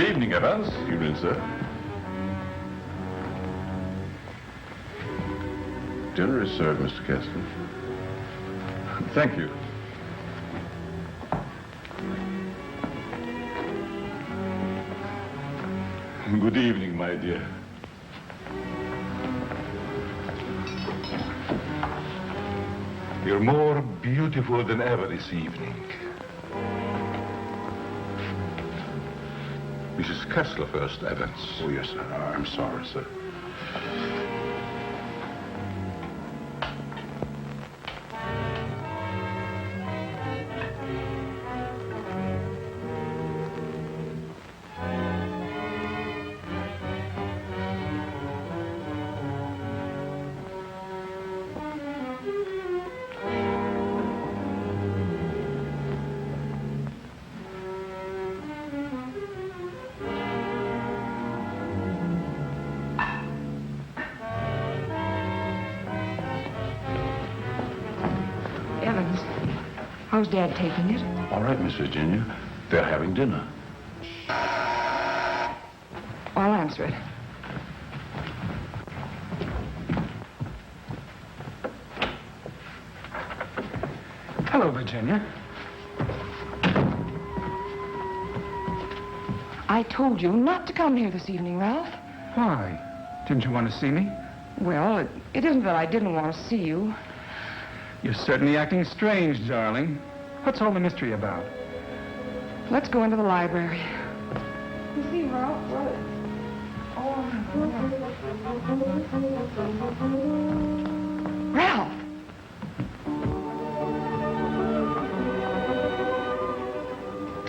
evening, Evans. Evening, sir. Dinner is served, Mr. Kessler. Thank you. Good evening, my dear. You're more beautiful than ever this evening. Mrs. Kessler first, Evans. Oh, yes, sir. I'm sorry, sir. Evans, how's Dad taking it? All right, Miss Virginia. They're having dinner. I'll answer it. Hello, Virginia. I told you not to come here this evening, Ralph. Why? Didn't you want to see me? Well, it isn't that I didn't want to see you. You're certainly acting strange, darling. What's all the mystery about? Let's go into the library. You see, Ralph, what? Ralph!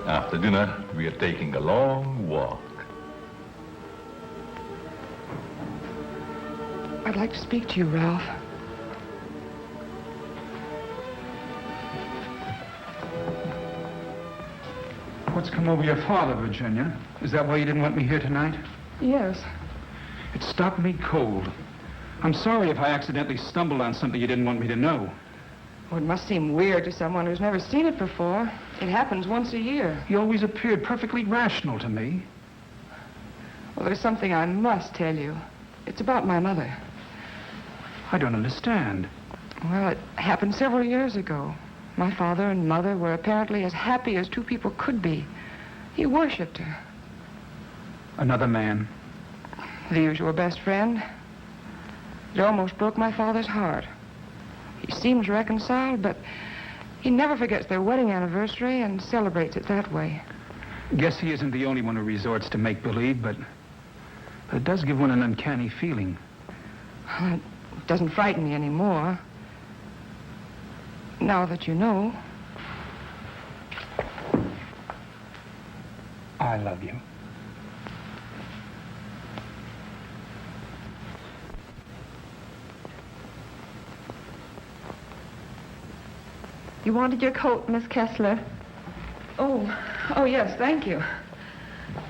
After dinner, we are taking a long walk. I'd like to speak to you, Ralph. What's come over your father, Virginia? Is that why you didn't want me here tonight? Yes. It stopped me cold. I'm sorry if I accidentally stumbled on something you didn't want me to know. Well, it must seem weird to someone who's never seen it before. It happens once a year. You always appeared perfectly rational to me. Well, there's something I must tell you. It's about my mother. I don't understand. Well, it happened several years ago. My father and mother were apparently as happy as two people could be. He worshipped her. Another man. The usual best friend. It almost broke my father's heart. He seems reconciled, but he never forgets their wedding anniversary and celebrates it that way. Guess he isn't the only one who resorts to make-believe, but it does give one an uncanny feeling. Well, it doesn't frighten me anymore. Now that you know. I love you. You wanted your coat, Miss Kessler. Oh, yes, thank you.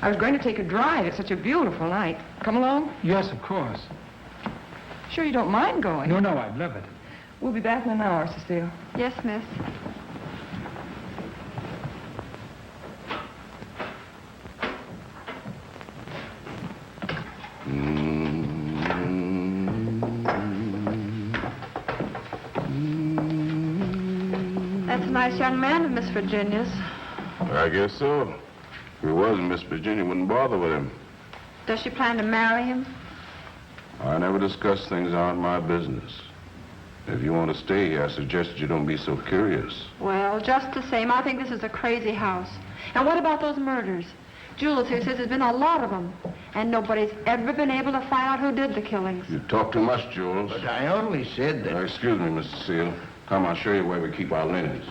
I was going to take a drive. It's such a beautiful night. Come along? Yes, of course. Sure you don't mind going? No, I'd love it. We'll be back in an hour, Cecile. Yes, miss. That's a nice young man of Miss Virginia's. I guess so. If he wasn't, Miss Virginia wouldn't bother with him. Does she plan to marry him? I never discuss things aren't my business. If you want to stay here, I suggest you don't be so curious. Well, just the same, I think this is a crazy house. And what about those murders? Jules here says there's been a lot of them, and nobody's ever been able to find out who did the killings. You talk too much, Jules. But I only said that... Excuse me, Mr. Seal. Come, I'll show you where we keep our linens.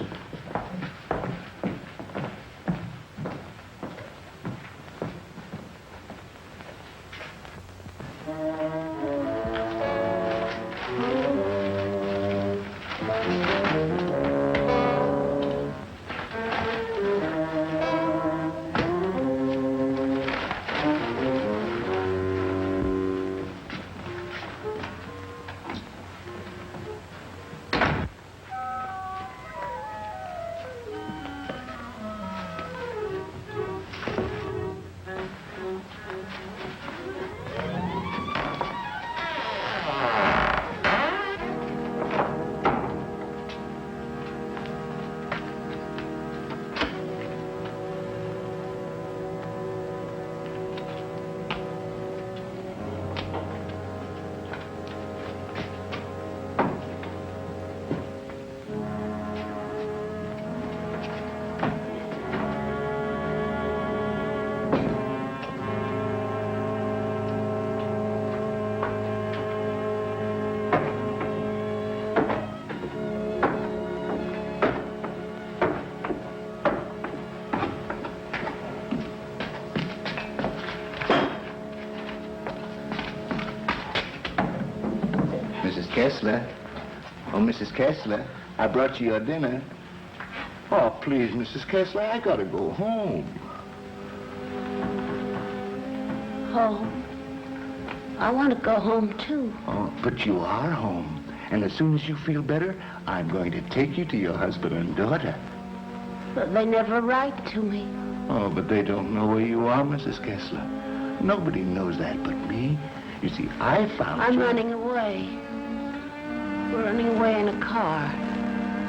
Kessler. Oh, Mrs. Kessler, I brought you your dinner. Oh, please, Mrs. Kessler, I gotta go home. Home? I want to go home, too. Oh, but you are home. And as soon as you feel better, I'm going to take you to your husband and daughter. But they never write to me. Oh, but they don't know where you are, Mrs. Kessler. Nobody knows that but me. You see, I found I'm you. running away. We're running away in a car.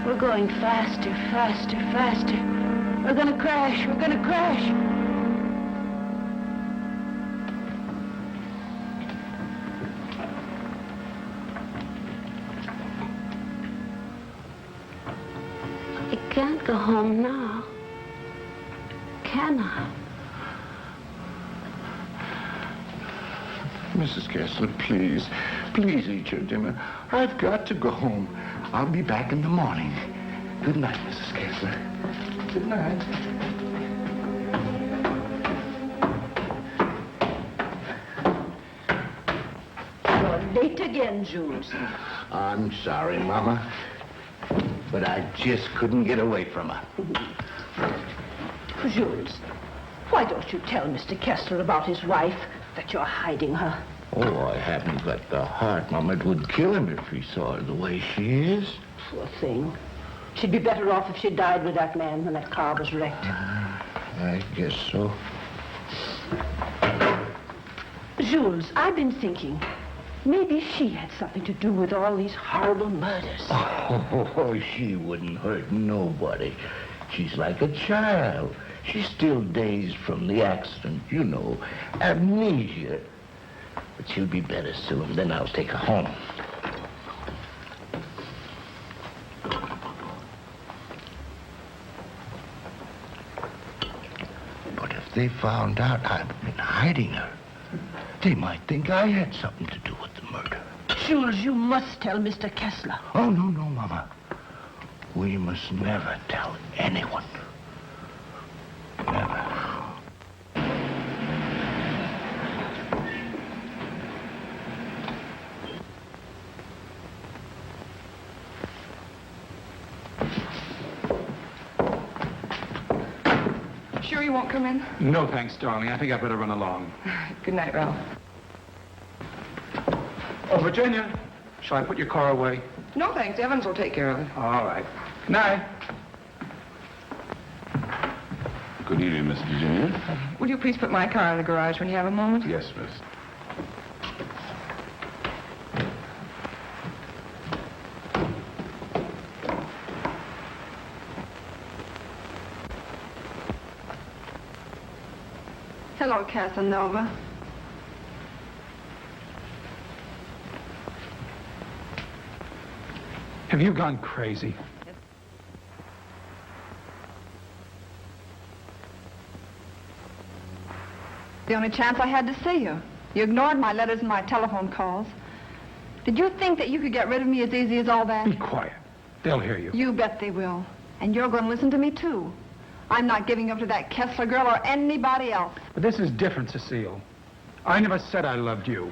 We're going faster, faster, faster. We're gonna crash. We're gonna crash. I can't go home now. Can I? Mrs. Kessler, please. Please eat your dinner. I've got to go home. I'll be back in the morning. Good night, Mrs. Kessler. Good night. You're late again, Jules. I'm sorry, Mama. But I just couldn't get away from her. Jules, why don't you tell Mr. Kessler about his wife, that you're hiding her? Oh, I haven't got the heart, Mama. It would kill him if he saw her the way she is. Poor thing. She'd be better off if she died with that man when that car was wrecked. I guess so. Jules, I've been thinking, maybe she had something to do with all these horrible murders. Oh, she wouldn't hurt nobody. She's like a child. She's still dazed from the accident, you know, amnesia. But she'll be better soon. Then I'll take her home. But if they found out I've been hiding her, they might think I had something to do with the murder. Jules, you must tell Mr. Kessler. Oh, no, Mama. We must never tell anyone. Never. Sure you won't come in? No, thanks, darling. I think I better run along. Good night, Ralph. Oh, Virginia, shall I put your car away? No, thanks. Evans will take care of it. All right. Good night. Good evening, Miss Virginia. Will you please put my car in the garage when you have a moment? Yes, miss. Hello, Casanova. Have you gone crazy? The only chance I had to see you. You ignored my letters and my telephone calls. Did you think that you could get rid of me as easy as all that? Be quiet. They'll hear you. You bet they will. And you're going to listen to me, too. I'm not giving up to that Kessler girl or anybody else. But this is different, Cecile. I never said I loved you.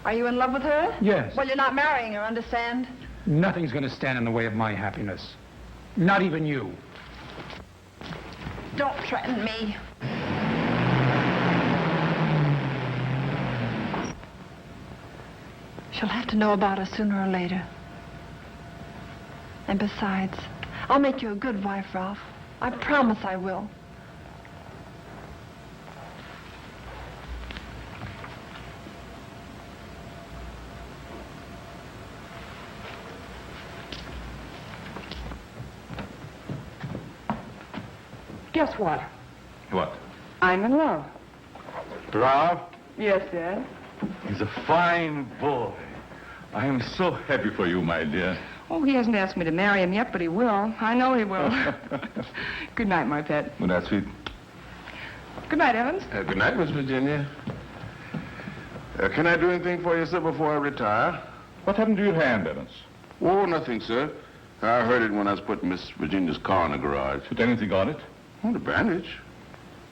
Are you in love with her? Yes. Well, you're not marrying her, understand? Nothing's going to stand in the way of my happiness. Not even you. Don't threaten me. She'll have to know about us sooner or later. And besides, I'll make you a good wife, Ralph. I promise I will. Guess what? What? I'm in love. Ralph? Yes, Dad. He's a fine boy. I am so happy for you, my dear. Oh, he hasn't asked me to marry him yet, but he will. I know he will. Good night, my pet. Well, that's sweet. Good night, Evans. Good night, Miss Virginia. Can I do anything for you, sir, before I retire? What happened to your hand, Evans? Oh, nothing, sir. I heard it when I was putting Miss Virginia's car in the garage. Put anything on it? Oh, the bandage.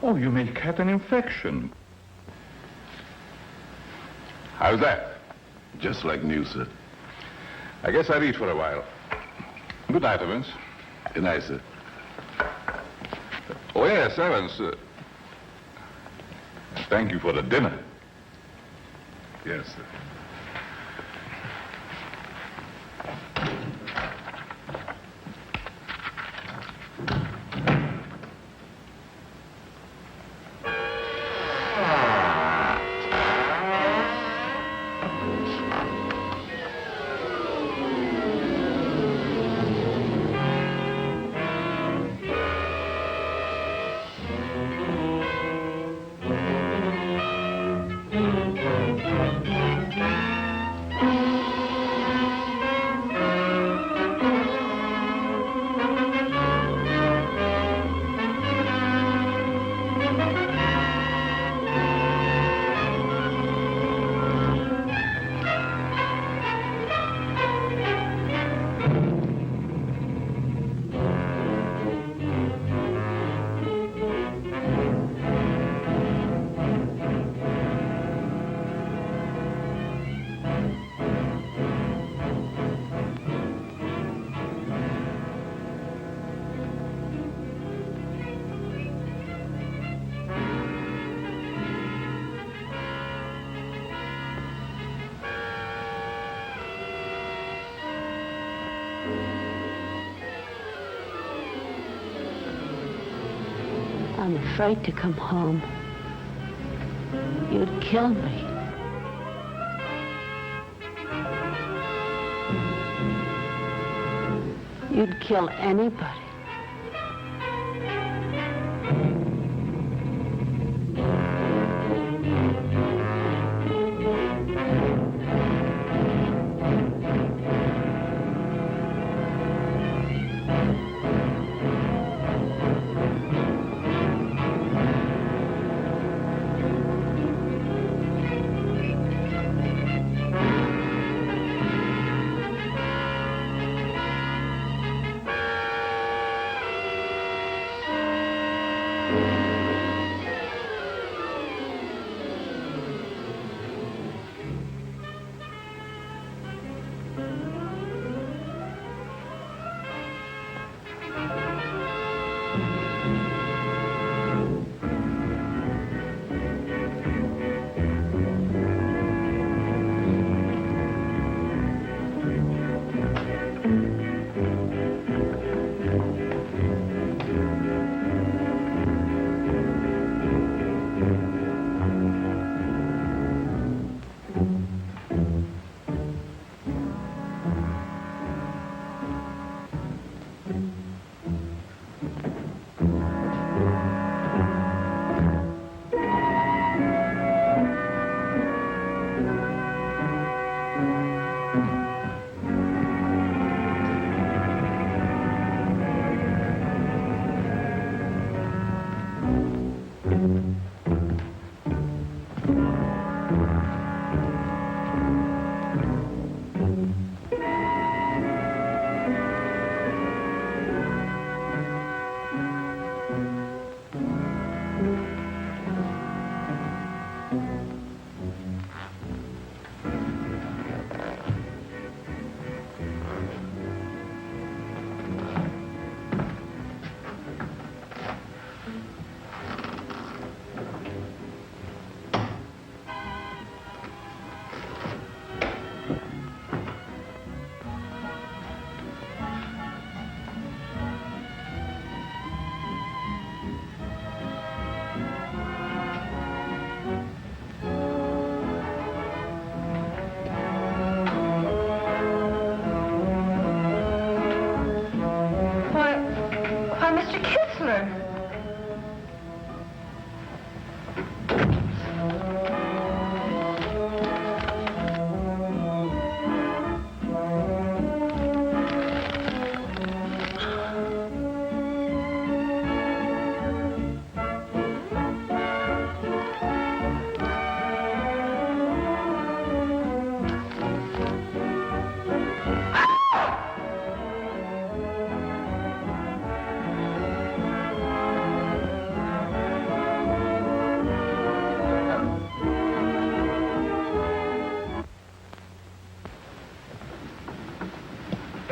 Oh, you may had an infection. How's that? Just like new, sir. I guess I'll eat for a while. Good night, Evans. Good night, sir. Oh, yes, Evans. Thank you for the dinner. Yes, sir. I'm afraid to come home. You'd kill me. You'd kill anybody.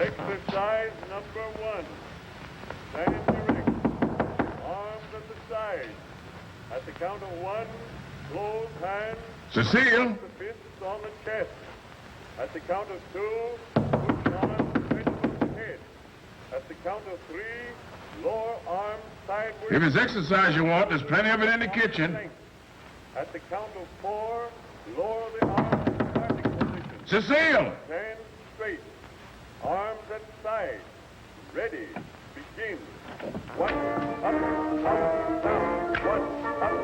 Exercise number 1. Stand erect. Arms at the side. At the count of 1, close hands. Cecile! The fists on the chest. At the count of 2, push arms straight above the head. At the count of 3, lower arms sideways. If it's exercise you want, there's plenty of it in the kitchen. At the count of 4, lower the arms to starting position. Cecile! Stand straight. Arms at side. Ready. Begin. 1, up, down. 1, up,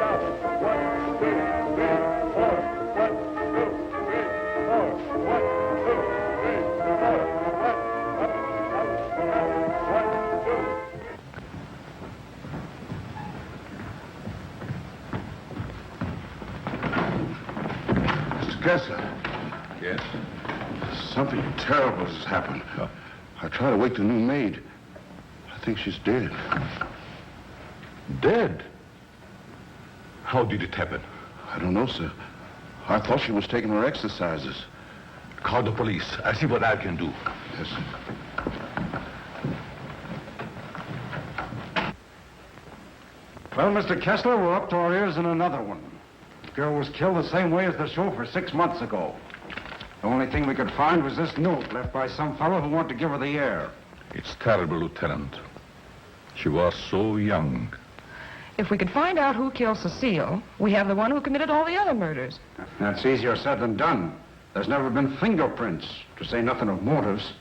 down. 1, 2, 3, 4. 1, 2, 3, 4. 1, 2, 3, 4. 1, up, down. 1, 2. Mr. Kessler. Yes? Something terrible has happened. I tried to wake the new maid. I think she's dead. Dead? How did it happen? I don't know, sir. I thought she was taking her exercises. Call the police. I see what I can do. Yes, sir. Well, Mr. Kessler, we're up to our ears in another one. The girl was killed the same way as the chauffeur 6 months ago. The only thing we could find was this note left by some fellow who wanted to give her the air. It's terrible, Lieutenant. She was so young. If we could find out who killed Cecile, we have the one who committed all the other murders. That's easier said than done. There's never been fingerprints, to say nothing of motives.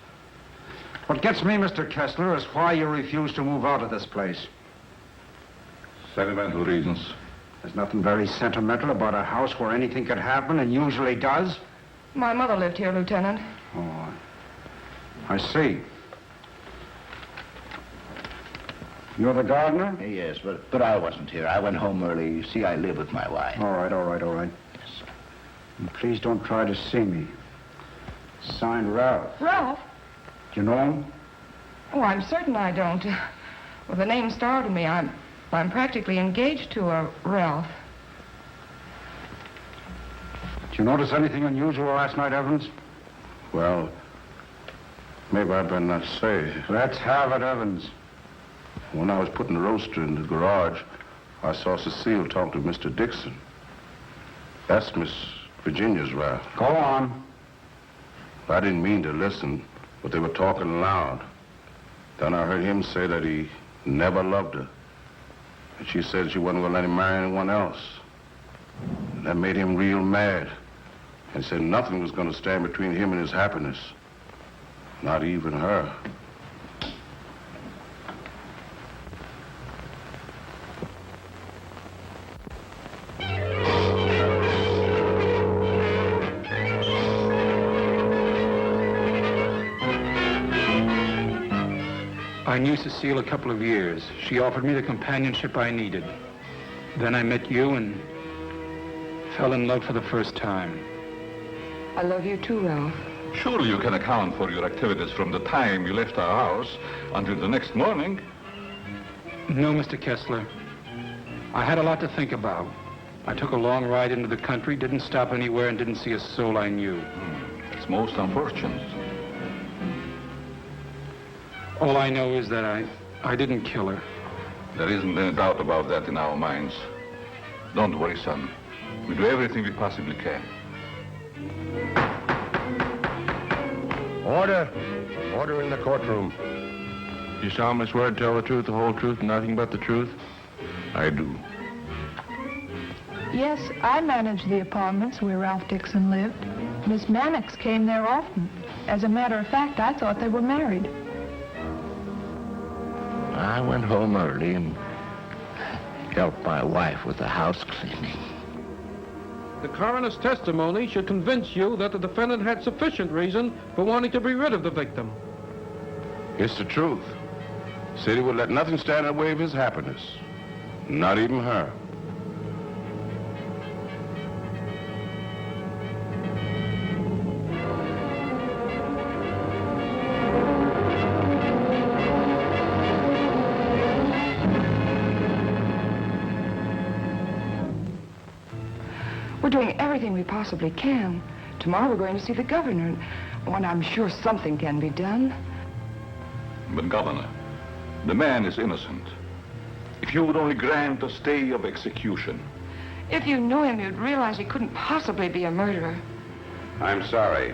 What gets me, Mr. Kessler, is why you refuse to move out of this place. Sentimental reasons. There's nothing very sentimental about a house where anything could happen and usually does. My mother lived here, Lieutenant. Oh, I see. You're the gardener? Yes, but I wasn't here. I went home early. You see, I live with my wife. All right. Yes, sir. And please don't try to see me. Signed, Ralph. Ralph? Do you know him? Oh, I'm certain I don't. Well, the name startled me. I'm practically engaged to a Ralph. Did you notice anything unusual last night, Evans? Well, maybe I better not say. Let's have it, Evans. When I was putting the roaster in the garage, I saw Cecile talk to Mr. Dixon. That's Miss Virginia's Ralph. Go on. I didn't mean to listen, but they were talking loud. Then I heard him say that he never loved her. And she said she wasn't going to let him marry anyone else. And that made him real mad. And said nothing was going to stand between him and his happiness. Not even her. I knew Cecile a couple of years. She offered me the companionship I needed. Then I met you and fell in love for the first time. I love you too, Ralph. Surely you can account for your activities from the time you left our house until the next morning. No, Mr. Kessler. I had a lot to think about. I took a long ride into the country, didn't stop anywhere, and didn't see a soul I knew. It's most unfortunate. All I know is that I didn't kill her. There isn't any doubt about that in our minds. Don't worry, son. We do everything we possibly can. Order! Order in the courtroom. You solemnly swear to tell the truth, the whole truth, and nothing but the truth? I do. Yes, I managed the apartments where Ralph Dixon lived. Miss Mannix came there often. As a matter of fact, I thought they were married. I went home early and helped my wife with the house cleaning. The coroner's testimony should convince you that the defendant had sufficient reason for wanting to be rid of the victim. It's the truth. Said he would let nothing stand in the way of his happiness. Not even her. We're doing everything we possibly can. Tomorrow we're going to see the governor. And I'm sure something can be done. But, Governor, the man is innocent. If you would only grant a stay of execution. If you knew him, you'd realize he couldn't possibly be a murderer. I'm sorry.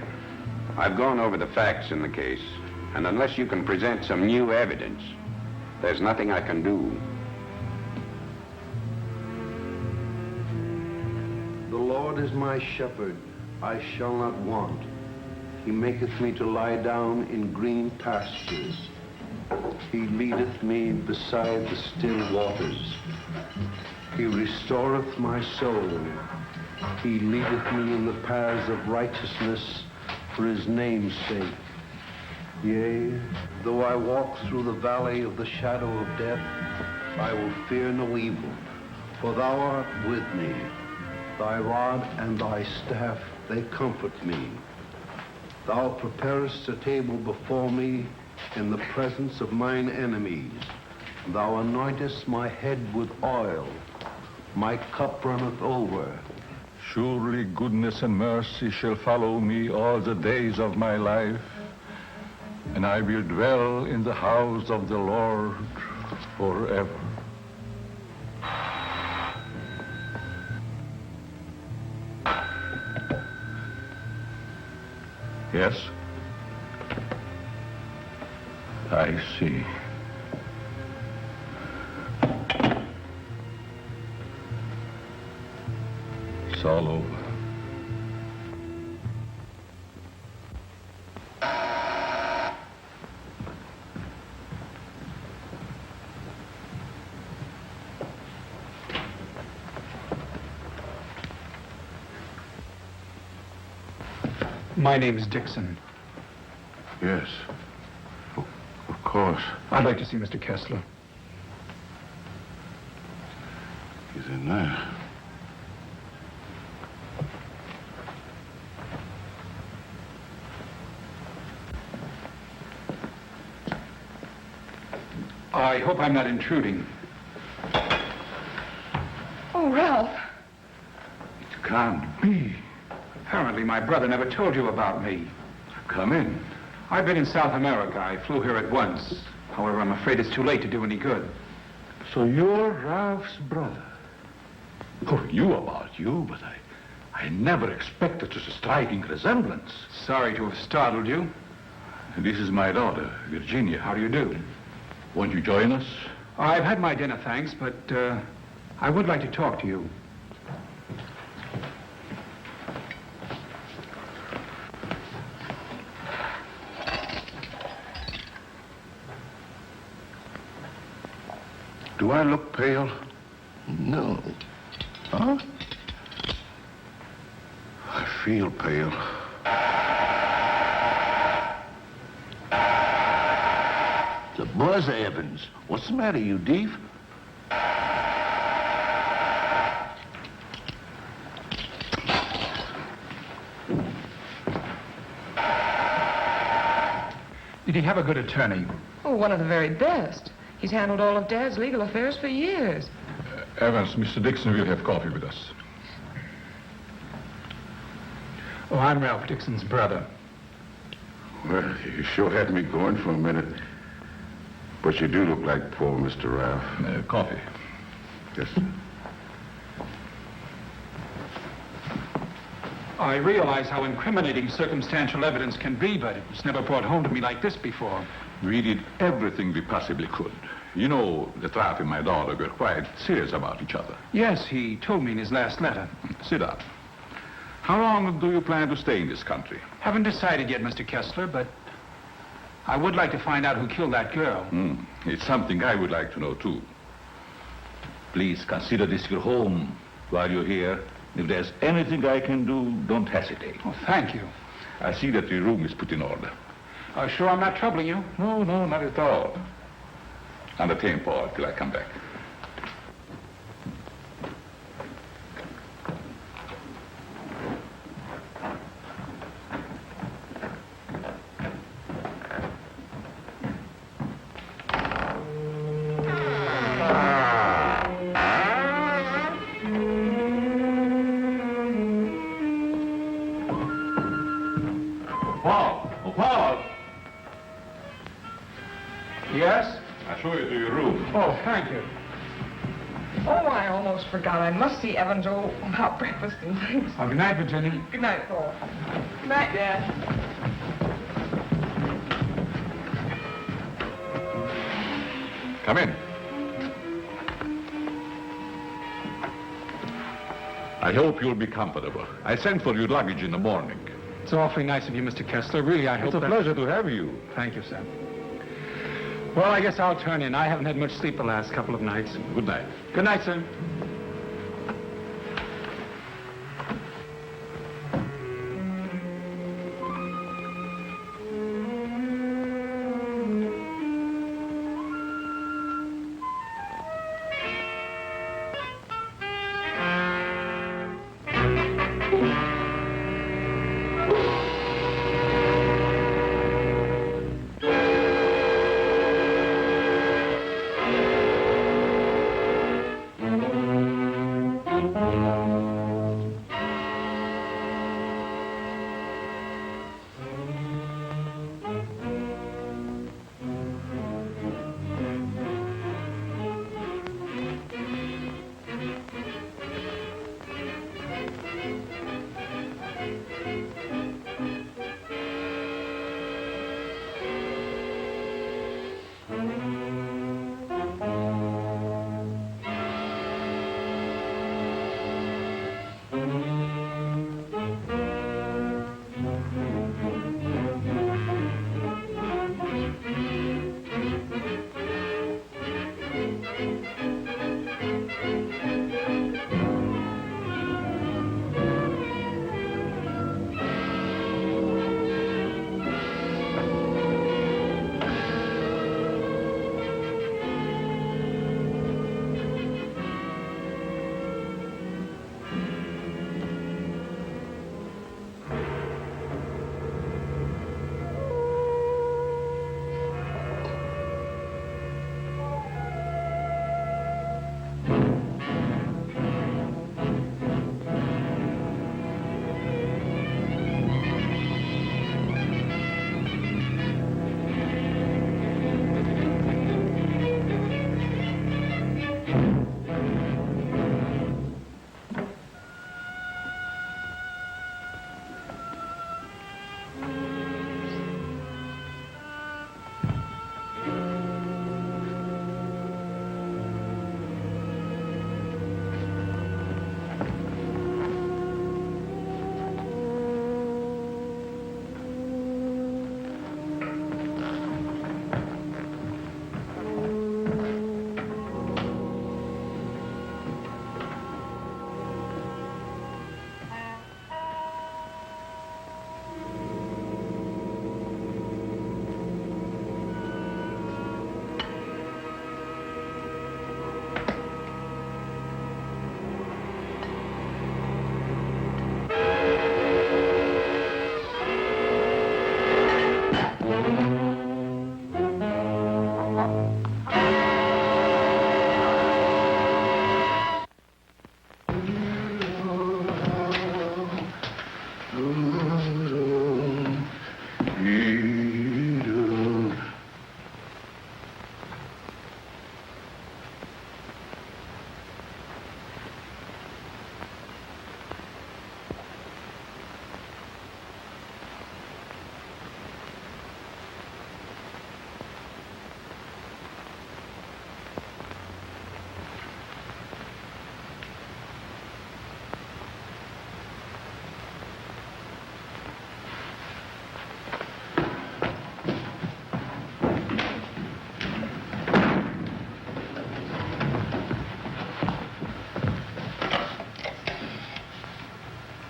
I've gone over the facts in the case, and unless you can present some new evidence, there's nothing I can do. The Lord is my shepherd, I shall not want. He maketh me to lie down in green pastures. He leadeth me beside the still waters. He restoreth my soul. He leadeth me in the paths of righteousness for his name's sake. Yea, though I walk through the valley of the shadow of death, I will fear no evil, for thou art with me. Thy rod and thy staff, they comfort me. Thou preparest a table before me in the presence of mine enemies. Thou anointest my head with oil. My cup runneth over. Surely goodness and mercy shall follow me all the days of my life, and I will dwell in the house of the Lord forever. Yes? I see. It's all over. My name's Dixon. Yes. Of course. I'd like to see Mr. Kessler. He's in there. I hope I'm not intruding. Oh, Ralph. It can't be. Apparently my brother never told you about me. Come in. I've been in South America. I flew here at once. However, I'm afraid it's too late to do any good. So you're Ralph's brother. Oh, you about you, but I never expected such a striking resemblance. Sorry to have startled you. This is my daughter, Virginia. How do you do? Won't you join us? I've had my dinner, thanks, but I would like to talk to you. Do I look pale? No. Huh? I feel pale. The buzz, Evans. What's the matter, you thief? Did he have a good attorney? Oh, one of the very best. He's handled all of Dad's legal affairs for years. Evans, Mr. Dixon will have coffee with us. Oh, I'm Ralph Dixon's brother. Well, you sure had me going for a minute. But you do look like poor Mr. Ralph. Coffee. Yes, sir. I realize how incriminating circumstantial evidence can be, but it was never brought home to me like this before. We did everything we possibly could. You know, the Ralph and my daughter were quite serious about each other. Yes, he told me in his last letter. Sit down. How long do you plan to stay in this country? Haven't decided yet, Mr. Kessler, but I would like to find out who killed that girl. It's something I would like to know, too. Please consider this your home while you're here. If there's anything I can do, don't hesitate. Oh, thank you. I see that your room is put in order. Sure I'm not troubling you? No, not at all. Entertain Paul till I come back. Paul! Oh, Paul! Yes? I'll show you to your room. Oh, thank you. Oh, I almost forgot. I must see Evans about breakfast and things. Oh, good night, Virginia. Good night, Paul. Good night, Dad. Come in. I hope you'll be comfortable. I sent for your luggage in the morning. It's awfully nice of you, Mr. Kessler. Really, I hope It's a pleasure to have you. Thank you, sir. Well, I guess I'll turn in. I haven't had much sleep the last couple of nights. Good night. Good night, sir.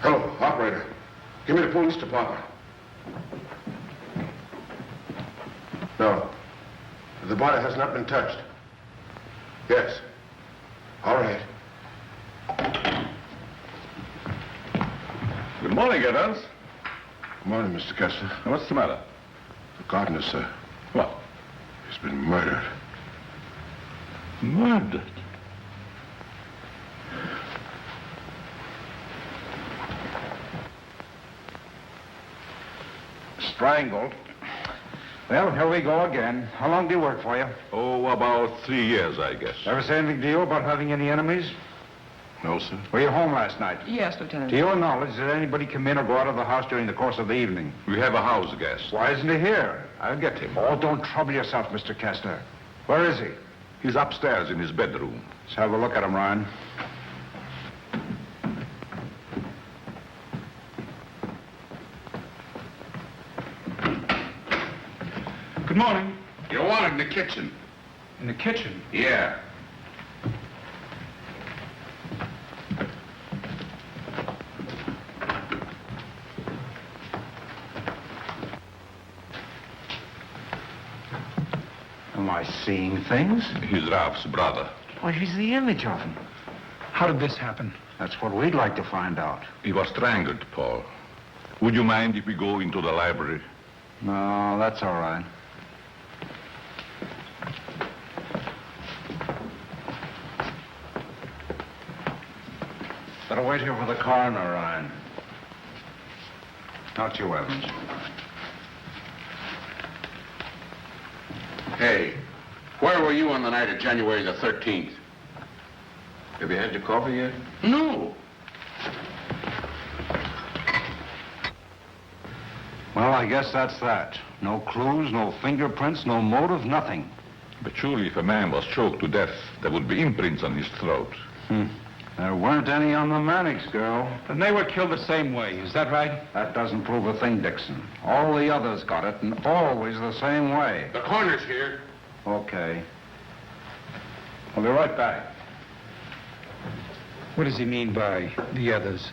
Hello, operator. Give me the police department. No. The body has not been touched. Yes. All right. Good morning, Evans. Good morning, Mr. Kessler. What's the matter? The gardener, sir. What? He's been murdered. Murdered? Strangled. Well, here we go again. How long do you work for you? Oh, about 3 years, I guess. Ever say anything to you about having any enemies? No, sir. Were you home last night? Yes, Lieutenant. To your knowledge, did anybody come in or go out of the house during the course of the evening? We have a house guest. Why isn't he here? I'll get him. Oh, don't trouble yourself, Mr. Kessler. Where is he? He's upstairs in his bedroom. Let's have a look at him, Ryan. Good morning. You're wanted in the kitchen. In the kitchen? Yeah. Am I seeing things? He's Ralph's brother. Why, he's the image of him. How did this happen? That's what we'd like to find out. He was strangled, Paul. Would you mind if we go into the library? No, that's all right. Better wait here for the coroner, Ryan. Not you, Evans. Hey, where were you on the night of January the 13th? Have you had your coffee yet? No. Well, I guess that's that. No clues, no fingerprints, no motive, nothing. But surely if a man was choked to death, there would be imprints on his throat. There weren't any on the Mannix girl. Then they were killed the same way, is that right? That doesn't prove a thing, Dixon. All the others got it, and always the same way. The coroner's here. Okay. I'll be right back. What does he mean by the others?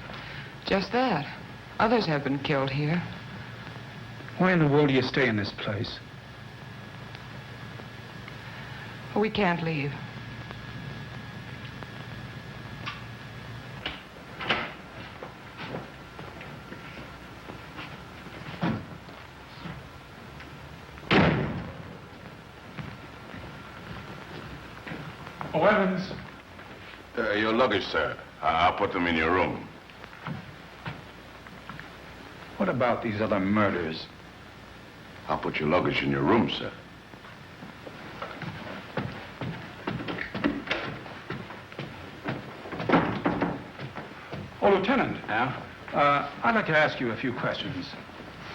Just that. Others have been killed here. Why in the world do you stay in this place? We can't leave. Oh, Evans. Your luggage, sir. I'll put them in your room. What about these other murders? I'll put your luggage in your room, sir. Oh, Lieutenant. Yeah? I'd like to ask you a few questions.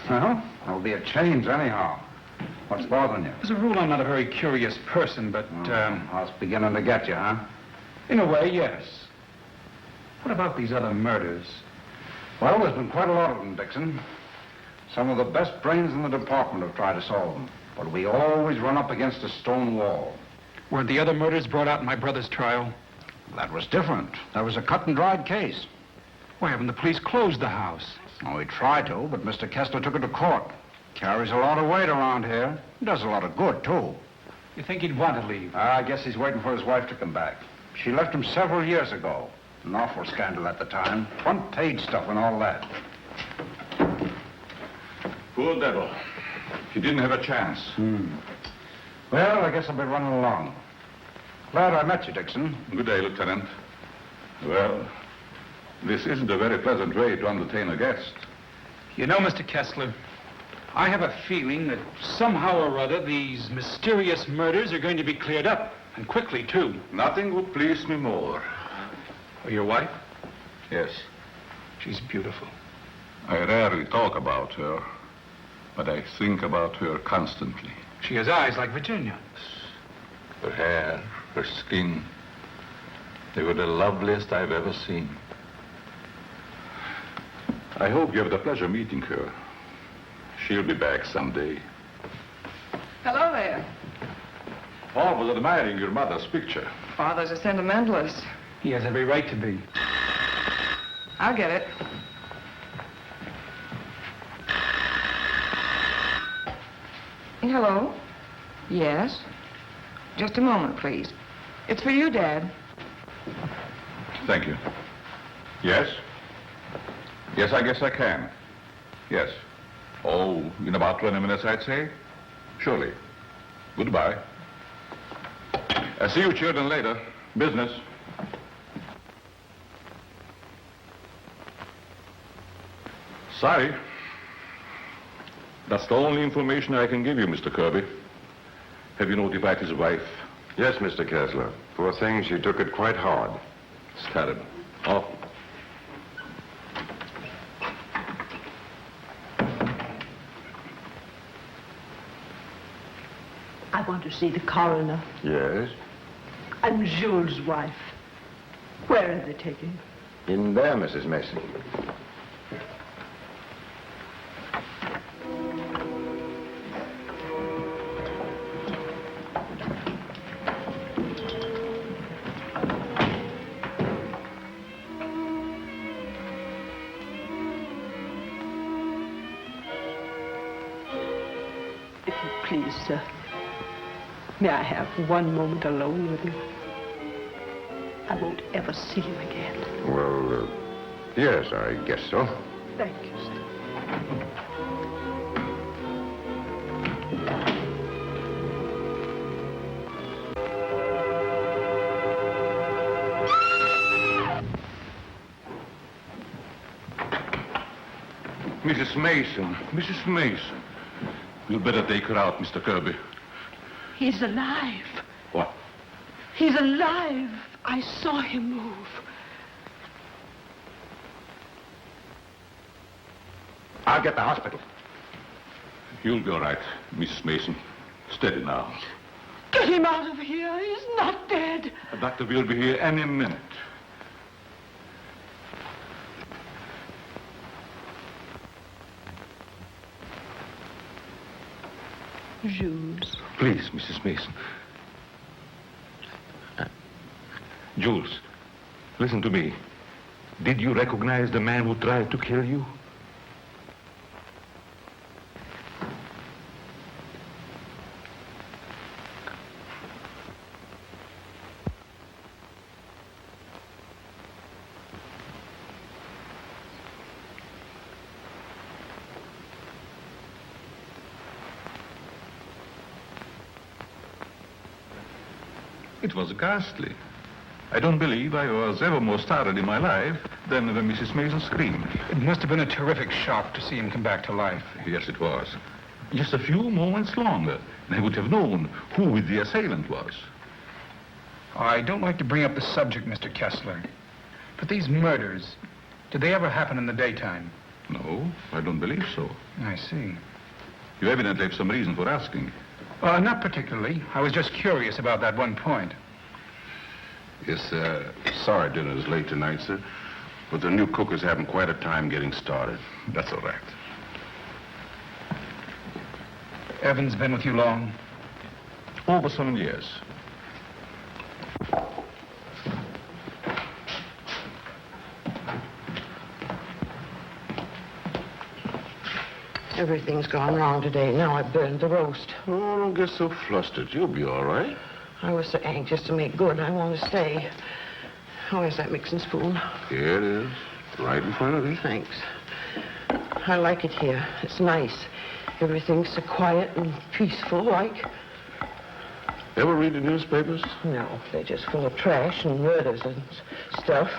Well, there'll be a change anyhow. What's bothering you? As a rule, I'm not a very curious person, but, I was beginning to get you, huh? in a way, yes. What about these other murders? Well, there's been quite a lot of them, Dixon. Some of the best brains in the department have tried to solve them. But we always run up against a stone wall. Weren't the other murders brought out in my brother's trial? That was different. That was a cut-and-dried case. Why haven't the police closed the house? Oh, we tried to, but Mr. Kessler took it to court. Carries a lot of weight around here. Does a lot of good, too. You think he'd want to leave? I guess he's waiting for his wife to come back. She left him several years ago. An awful scandal at the time. Front-page stuff and all that. Poor devil. He didn't have a chance. Well, I guess I'll be running along. Glad I met you, Dixon. Good day, Lieutenant. Well, this isn't a very pleasant way to entertain a guest. You know, Mr. Kessler, I have a feeling that somehow or other these mysterious murders are going to be cleared up, and quickly, too. Nothing would please me more. Oh, your wife? Yes. She's beautiful. I rarely talk about her, but I think about her constantly. She has eyes like Virginia. Her hair, her skin, they were the loveliest I've ever seen. I hope you have the pleasure meeting her. She'll be back someday. Hello there. Paul was admiring your mother's picture. Father's a sentimentalist. He has every right to be. I'll get it. Hello? Yes? Just a moment, please. It's for you, Dad. Thank you. Yes? Yes, I guess I can. Yes. Oh, in about 20 minutes, I'd say. Surely. Goodbye. I'll see you children later. Business. Sorry. That's the only information I can give you, Mr. Kirby. Have you notified his wife? Yes, Mr. Kessler. Poor thing, she took it quite hard. It's terrible. Awful. I want to see the coroner. Yes? I'm Jules' wife. Where are they taking? In there, Mrs. Mason. If you please, sir. May I have one moment alone with you? I won't ever see you again. Well, yes, I guess so. Thank you, sir. Mrs. Mason. Mrs. Mason. You'd better take her out, Mr. Kirby. He's alive. What? He's alive. I saw him move. I'll get the hospital. You'll be all right, Mrs. Mason. Steady now. Get him out of here. He's not dead. The doctor will be here any minute. Jules. Please, Mrs. Mason. Jules, listen to me. Did you recognize the man who tried to kill you? It was ghastly. I don't believe I was ever more startled in my life than when Mrs. Mason screamed. It must have been a terrific shock to see him come back to life. Yes, it was. Just a few moments longer, and I would have known who the assailant was. I don't like to bring up the subject, Mr. Kessler, but these murders, did they ever happen in the daytime? No, I don't believe so. I see. You evidently have some reason for asking. Not particularly. I was just curious about that one point. Yes, sorry dinner is late tonight, sir. But the new cook is having quite a time getting started. That's all right. Evan's been with you long? Over 7 years. Everything's gone wrong today. Now I burned the roast. Oh, don't get so flustered. You'll be all right. I was so anxious to make good. I want to stay. Where's that mixing spoon? Here it is. Right in front of you. Thanks. I like it here. It's nice. Everything's so quiet and peaceful, like. Ever read the newspapers? No, they're just full of trash and murders and stuff.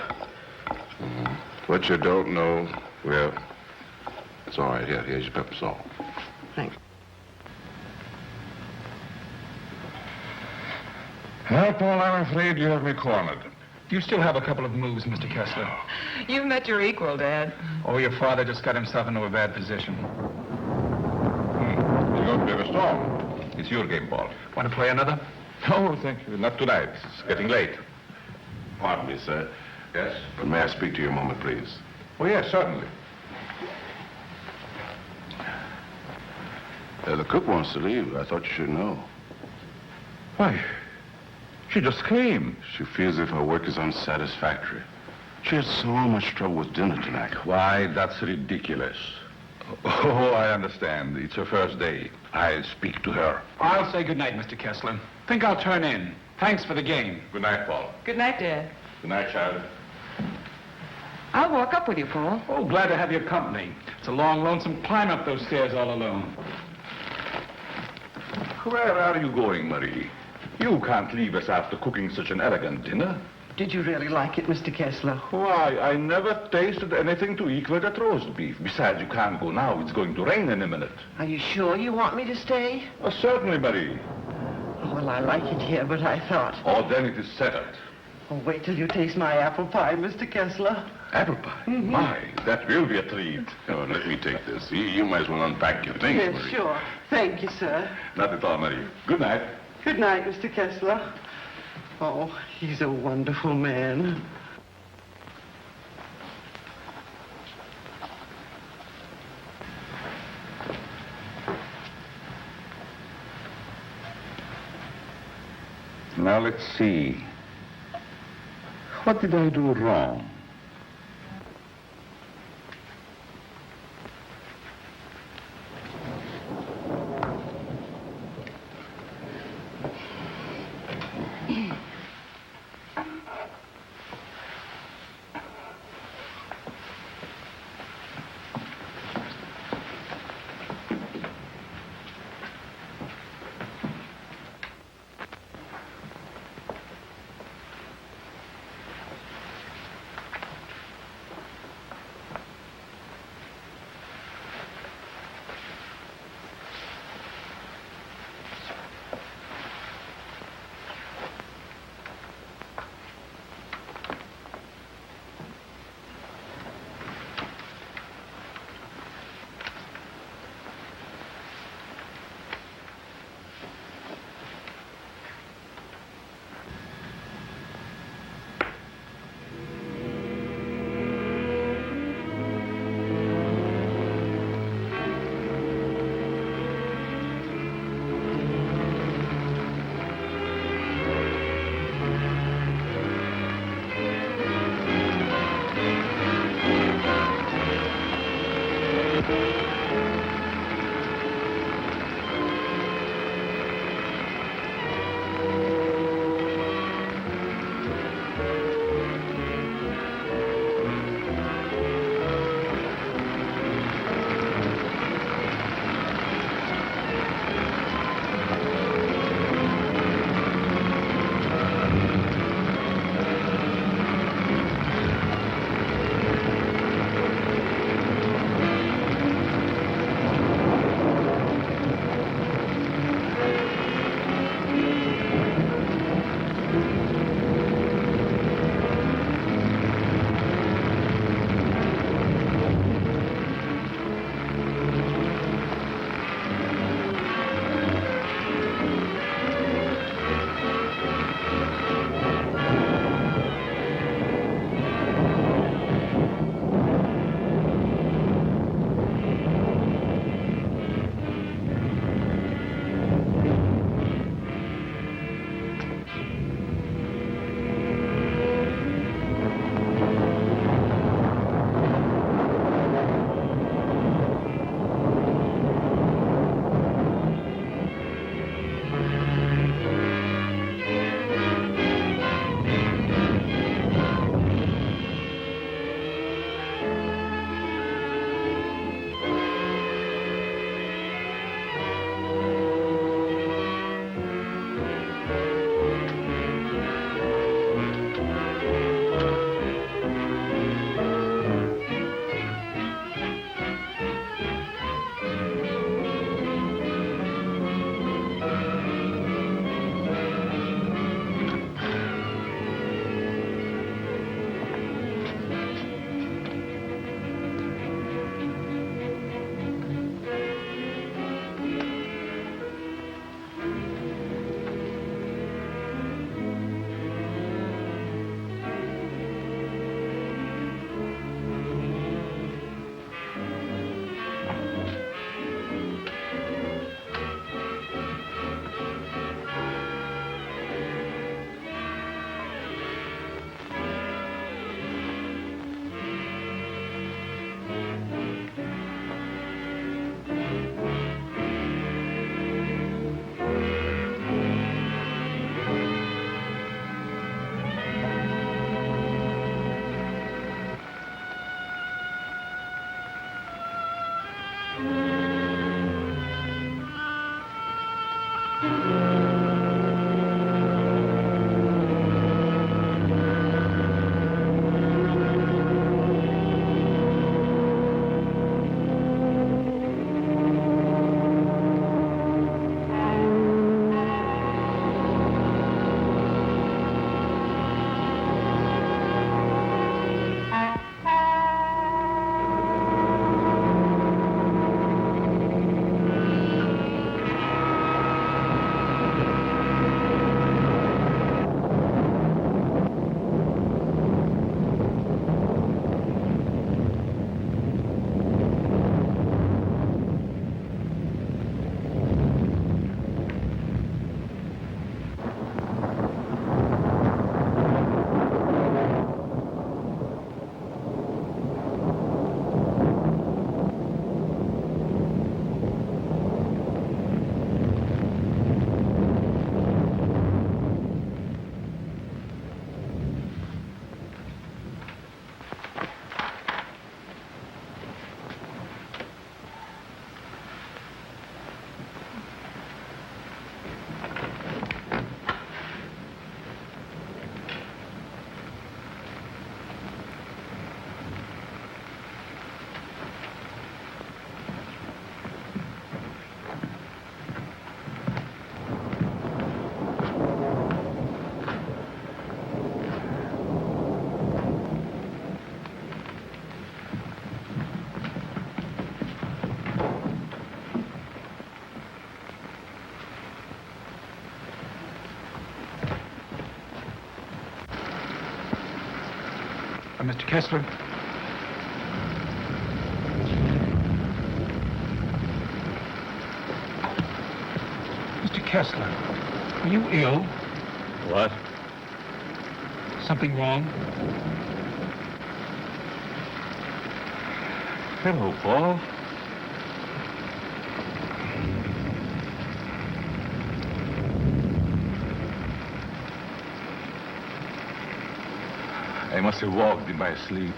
What you don't know, well, it's all right. Here's your pepper salt. Thanks. Well, Paul, I'm afraid you have me cornered. You still have a couple of moves, Mr. Kessler. You've met your equal, Dad. Oh, your father just got himself into a bad position. You're going to be a storm. It's your game, Paul. Want to play another? No, thank you. Not tonight. It's getting late. Pardon me, sir. Yes? But may I speak to you a moment, please? Oh, yes, certainly. The cook wants to leave. I thought you should know. Why, she just came. She feels as if her work is unsatisfactory. She had so much trouble with dinner tonight. Why, that's ridiculous. Oh, I understand. It's her first day. I'll speak to her. I'll say good night, Mr. Kessler. Think I'll turn in. Thanks for the game. Good night, Paul. Good night, Dad. Good night, child. I'll walk up with you, Paul. Oh, glad to have your company. It's a long, lonesome climb up those stairs all alone. Where are you going, Marie? You can't leave us after cooking such an elegant dinner. Did you really like it, Mr. Kessler? Why, I never tasted anything to equal that roast beef. Besides, you can't go now. It's going to rain in a minute. Are you sure you want me to stay? Oh, certainly, Marie. Oh, well, I like it here, but I thought... Oh, then it is settled. Oh, wait till you taste my apple pie, Mr. Kessler. Apple pie? My, that will be a treat. Oh, let me take this. You might as well unpack your things, Yes, Marie. sure. Thank you, sir. Not at all, Marie. Good night. Good night, Mr. Kessler. Oh, he's a wonderful man. Now, let's see. What did I do wrong? Mr. Kessler. Mr. Kessler, are you ill? What? Something wrong? Hello, Paul. I must have walked in my sleep.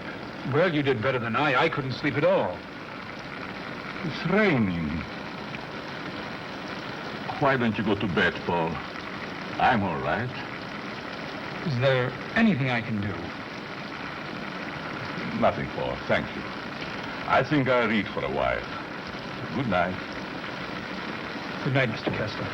Well, you did better than I. I couldn't sleep at all. It's raining. Why don't you go to bed, Paul? I'm all right. Is there anything I can do? Nothing, Paul. Thank you. I think I'll read for a while. Good night. Good night, Mr. Kessler.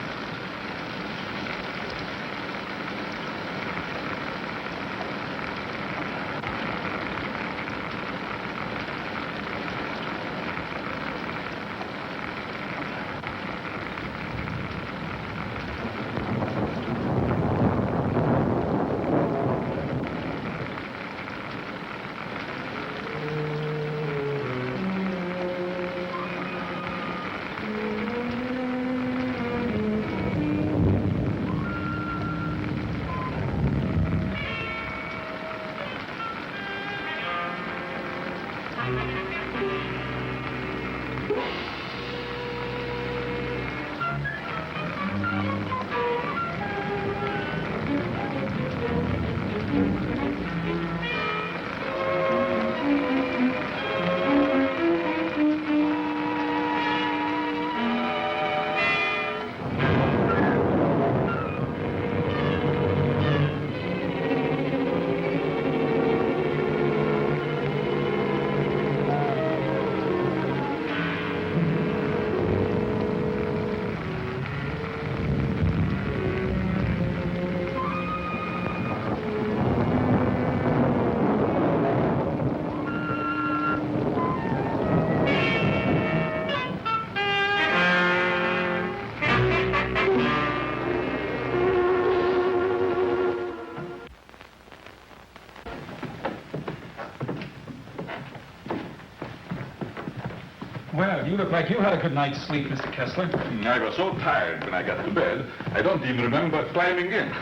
Well, you look like you had a good night's sleep, Mr. Kessler. I was so tired when I got to bed, I don't even remember climbing in.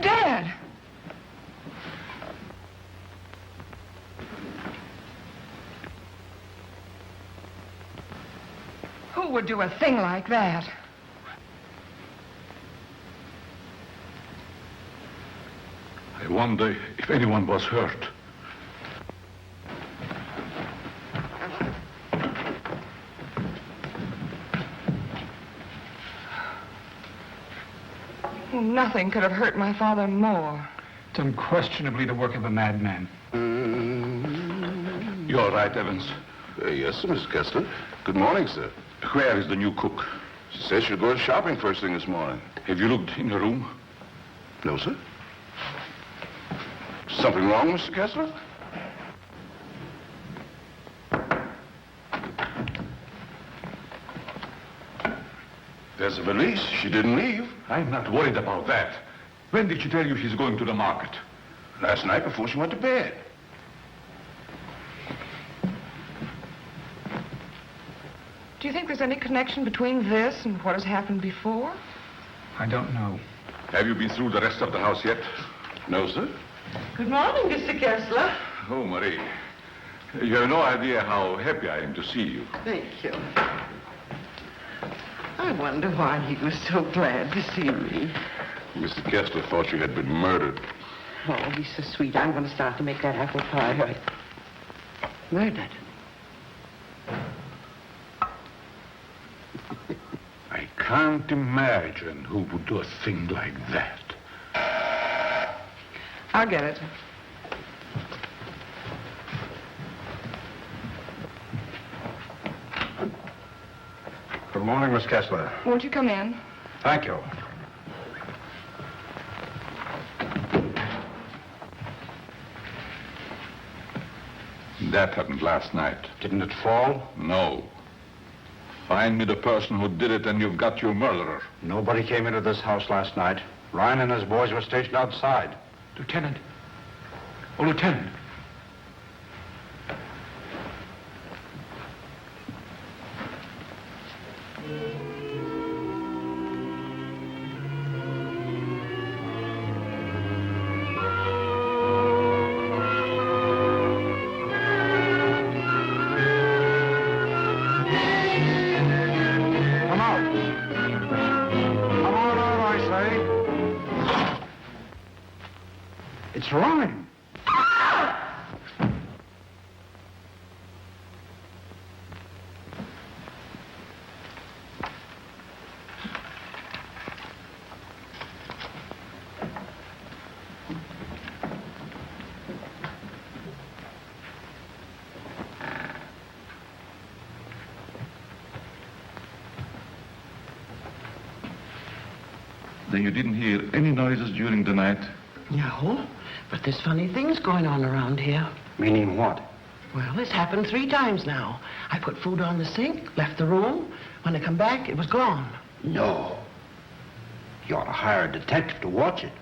Dad! Who would do a thing like that? I wonder if anyone was hurt. Nothing could have hurt my father more. It's unquestionably the work of a madman. You're right, Evans. Yes, sir, Mr. Kessler. Good morning, sir. Where is the new cook? She said she'll go shopping first thing this morning. Have you looked in her room? No, sir. Something wrong, Mr. Kessler? There's a valise. She didn't leave. I'm not worried about that. When did she tell you she's going to the market? Last night before she went to bed. Do you think there's any connection between this and what has happened before? I don't know. Have you been through the rest of the house yet? No, sir. Good morning, Mr. Kessler. Oh, Marie. You have no idea how happy I am to see you. Thank you. I wonder why he was so glad to see me. Mr. Kessler thought you had been murdered. Oh, he's so sweet. I'm going to start to make that apple pie right. Murdered. I can't imagine who would do a thing like that. I'll get it. Good morning, Miss Kessler. Won't you come in? Thank you. That happened last night. Didn't it fall? No. Find me the person who did it and you've got your murderer. Nobody came into this house last night. Ryan and his boys were stationed outside. Lieutenant, Oh, Lieutenant. Come out. Come on out, I say. It's rhyme. Then you didn't hear any noises during the night? No, but there's funny things going on around here. Meaning what? Well, it's happened 3 times now. I put food on the sink, left the room. When I come back, it was gone. No. You ought to hire a detective to watch it.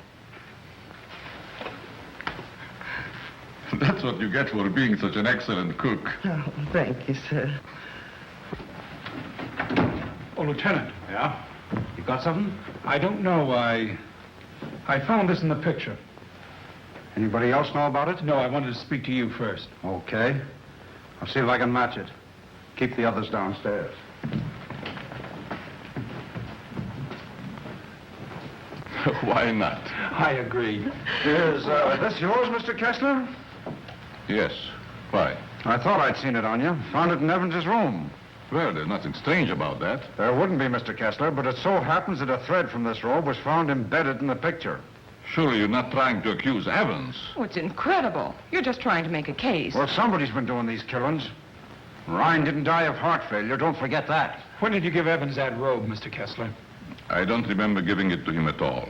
That's what you get for being such an excellent cook. Oh, thank you, sir. Oh, Lieutenant. Yeah? You got something? I don't know. I found this in the picture. Anybody else know about it? No, I wanted to speak to you first. Okay. I'll see if I can match it. Keep the others downstairs. Why not? I agree. Is this yours, Mr. Kessler? Yes. Why? I thought I'd seen it on you. Found it in Evans's room. Well, there's nothing strange about that. There wouldn't be, Mr. Kessler, but it so happens that a thread from this robe was found embedded in the picture. Surely you're not trying to accuse Evans. Oh, it's incredible. You're just trying to make a case. Well, somebody's been doing these killings. Ryan didn't die of heart failure. Don't forget that. When did you give Evans that robe, Mr. Kessler? I don't remember giving it to him at all.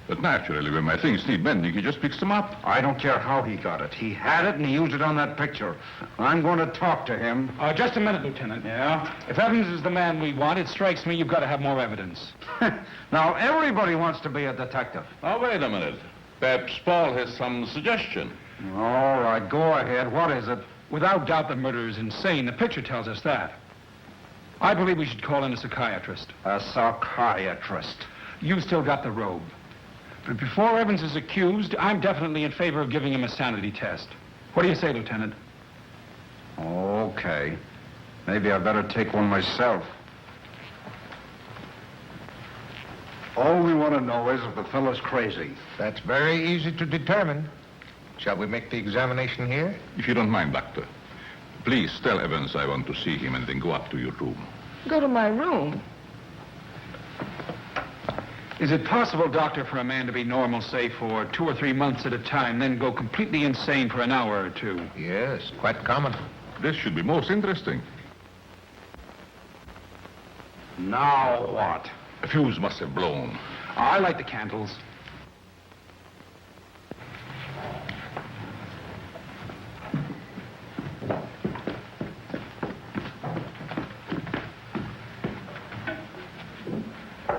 But naturally, when my things need mending, he just picks them up. I don't care how he got it. He had it and he used it on that picture. I'm going to talk to him. Just a minute, Lieutenant. Yeah? If Evans is the man we want, it strikes me you've got to have more evidence. Now, everybody wants to be a detective. Oh, wait a minute. Perhaps Paul has some suggestion. All right, go ahead. What is it? Without doubt, the murderer is insane. The picture tells us that. I believe we should call in a psychiatrist. A psychiatrist. You've still got the robe. But before Evans is accused, I'm definitely in favor of giving him a sanity test. What do you say, Lieutenant? Okay. Maybe I better take one myself. All we want to know is if the fellow's crazy. That's very easy to determine. Shall we make the examination here? If you don't mind, Doctor. Please tell Evans I want to see him and then go up to your room. Go to my room. Is it possible, Doctor, for a man to be normal, say, for 2 or 3 months at a time, then go completely insane for an hour or 2? Yes, quite common. This should be most interesting. Now what? A fuse must have blown. I light the candles.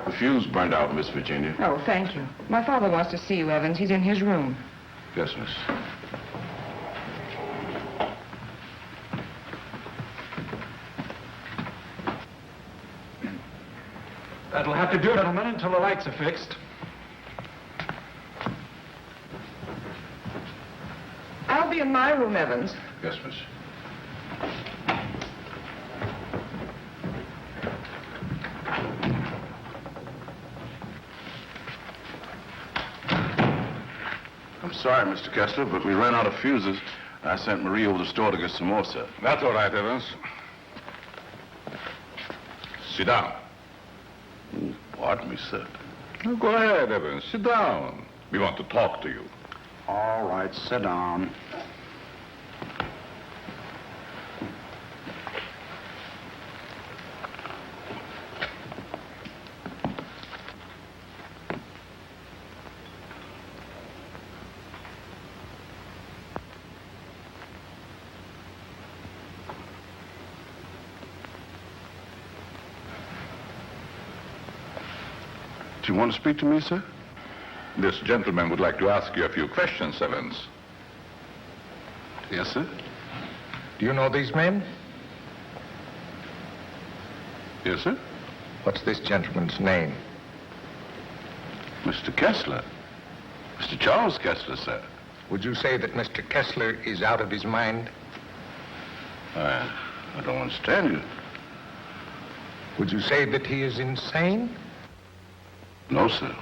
The fuse burned out, Miss Virginia. Oh, thank you. My father wants to see you, Evans. He's in his room. Yes, miss. That'll have to do, gentlemen, until the lights are fixed. I'll be in my room, Evans. Yes, miss. I'm sorry, Mr. Kessler, but we ran out of fuses. I sent Marie over to the store to get some more, sir. That's all right, Evans. Sit down. Pardon me, sir. Oh, go ahead, Evans. Sit down. We want to talk to you. All right, sit down. Do you want to speak to me, sir? This gentleman would like to ask you a few questions, Evans. Yes, sir? Do you know these men? Yes, sir? What's this gentleman's name? Mr. Kessler. Mr. Charles Kessler, sir. Would you say that Mr. Kessler is out of his mind? I don't understand you. Would you say that he is insane? No, sir.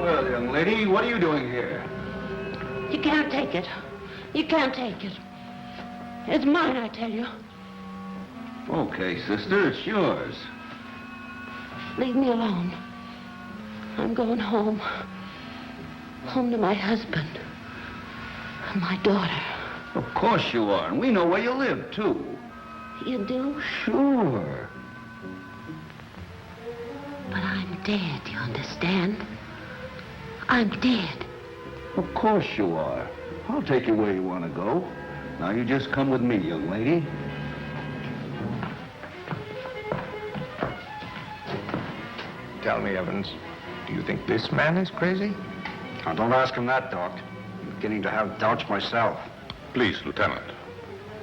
Well, young lady, what are you doing here? You can't take it. You can't take it. It's mine, I tell you. Okay, sister, it's yours. Leave me alone. I'm going home. Home to my husband. And my daughter. Of course you are, and we know where you live, too. You do? Sure. But I'm dead, you understand? I'm dead. Of course you are. I'll take you where you want to go. Now you just come with me, young lady. Tell me, Evans, do you think this man is crazy? Now, don't ask him that, Doc. I'm beginning to have doubts myself. Please, Lieutenant.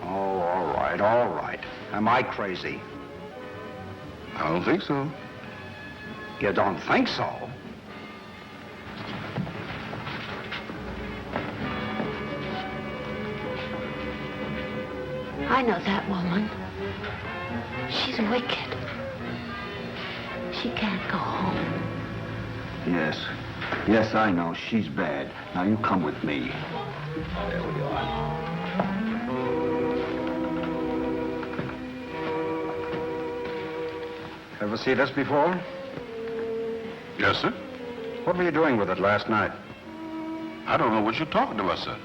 Oh, all right, all right. Am I crazy? I don't think so. You don't think so? I know that woman. She's wicked. She can't go home. Yes. Yes, I know. She's bad. Now you come with me. There we are. Ever see this before? Yes, sir? What were you doing with it last night? I don't know what you're talking about, sir.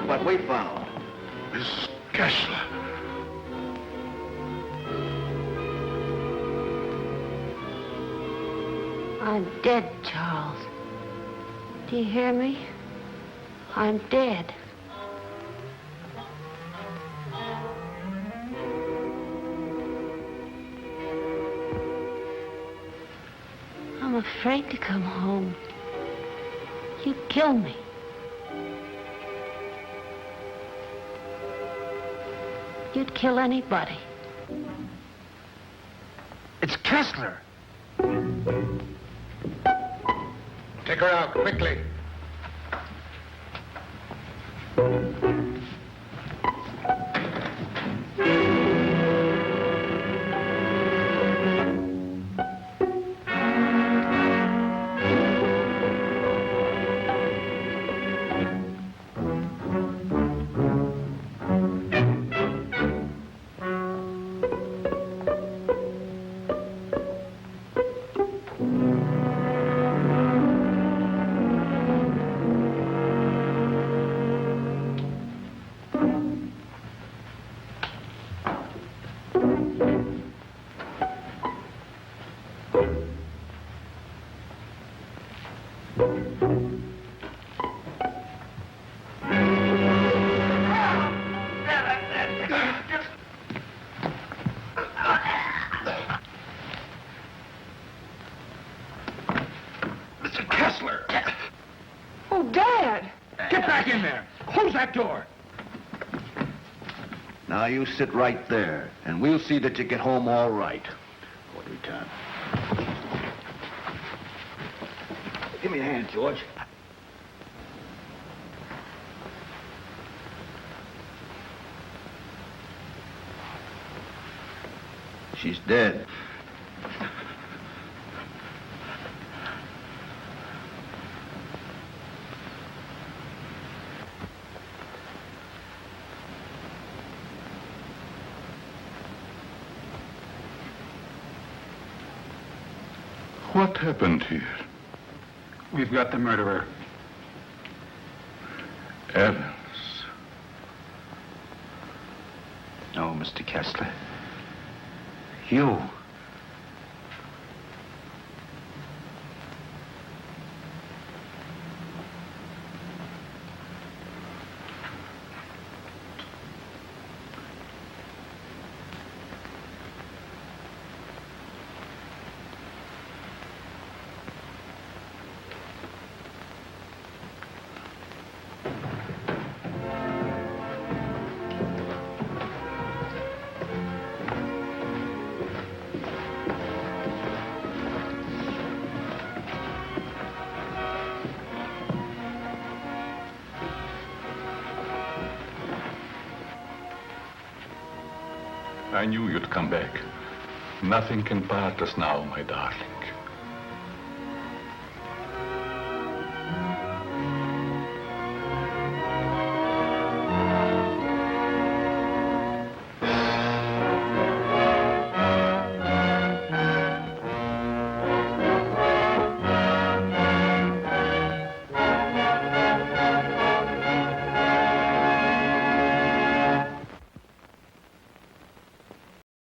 What we found. Miss Kessler. I'm dead, Charles. Do you hear me? I'm dead. I'm afraid to come home. You'd kill me. You'd kill anybody. It's Kessler. Take her out, quickly. Mr. Kessler! Oh, Dad! Get back in there! Close that door! Now you sit right there, and we'll see that you get home all right. What do we time? Give me a hand, George. She's dead. What happened here? We've got the murderer. Evans. No, Mr. Kessler. You. I knew you'd come back. Nothing can part us now, my darling.